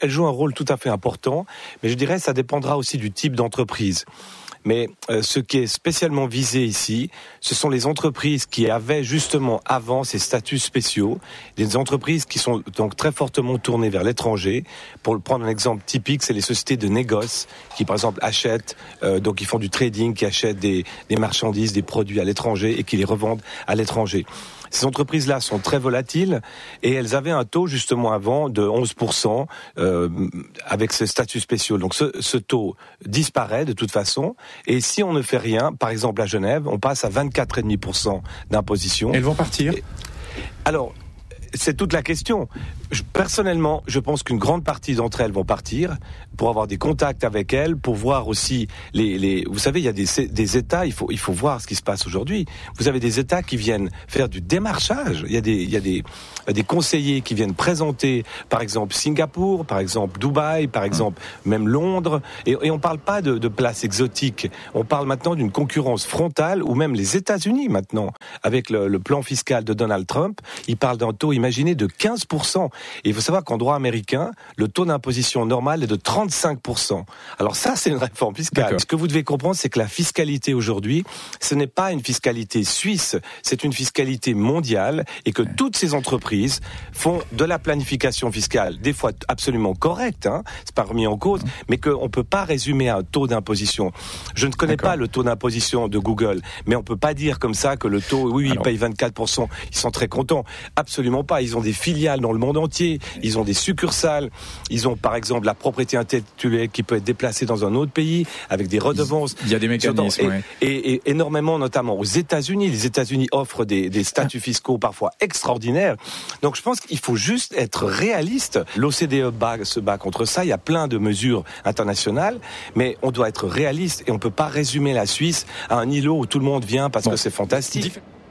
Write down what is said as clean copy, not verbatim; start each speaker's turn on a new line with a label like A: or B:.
A: Elle joue un rôle tout à fait important, mais je dirais que ça dépendra aussi du type d'entreprise. Mais ce qui est spécialement visé ici, ce sont les entreprises qui avaient justement avant ces statuts spéciaux, des entreprises qui sont donc très fortement tournées vers l'étranger. Pour prendre un exemple typique, c'est les sociétés de négoce qui, par exemple, achètent, donc ils font du trading, qui achètent des marchandises, des produits à l'étranger et qui les revendent à l'étranger. Ces entreprises-là sont très volatiles et elles avaient un taux justement avant de 11% avec ces statuts spéciaux. Donc ce taux disparaît de toute façon et si on ne fait rien, par exemple à Genève, on passe à 24,5% d'imposition.
B: Elles vont partir ?
A: Alors, c'est toute la question. Personnellement, je pense qu'une grande partie d'entre elles vont partir pour avoir des contacts avec elles, pour voir aussi vous savez, il y a des États, il faut voir ce qui se passe aujourd'hui. Vous avez des États qui viennent faire du démarchage. Il y a des conseillers qui viennent présenter, par exemple, Singapour, par exemple, Dubaï, par exemple, même Londres. Et on parle pas de places exotiques. On parle maintenant d'une concurrence frontale, ou même les États-Unis maintenant, avec le plan fiscal de Donald Trump, ils parlent d'un taux, imaginez, de 15%. Et il faut savoir qu'en droit américain, le taux d'imposition normal est de 35%. Alors ça, c'est une réforme fiscale.
B: D'accord.
A: Ce que vous devez comprendre, c'est que la fiscalité aujourd'hui, ce n'est pas une fiscalité suisse, c'est une fiscalité mondiale et que toutes ces entreprises font de la planification fiscale, des fois absolument correcte, c'est pas remis en cause, mais qu'on peut pas résumer un taux d'imposition. Je ne connais pas le taux d'imposition de Google, mais on peut pas dire comme ça que le taux, oui, ils payent 24%, ils sont très contents. Absolument pas. Ils ont des filiales dans le monde entier, ils ont des succursales, ils ont par exemple la propriété intellectuelle qui peut être déplacée dans un autre pays avec des redevances.
B: Il y a des mécanismes.
A: Et énormément, notamment aux États-Unis. Les États-Unis offrent des statuts fiscaux parfois extraordinaires. Donc je pense qu'il faut juste être réaliste. L'OCDE se bat contre ça. Il y a plein de mesures internationales, mais on doit être réaliste et on peut pas résumer la Suisse à un îlot où tout le monde vient parce que c'est fantastique.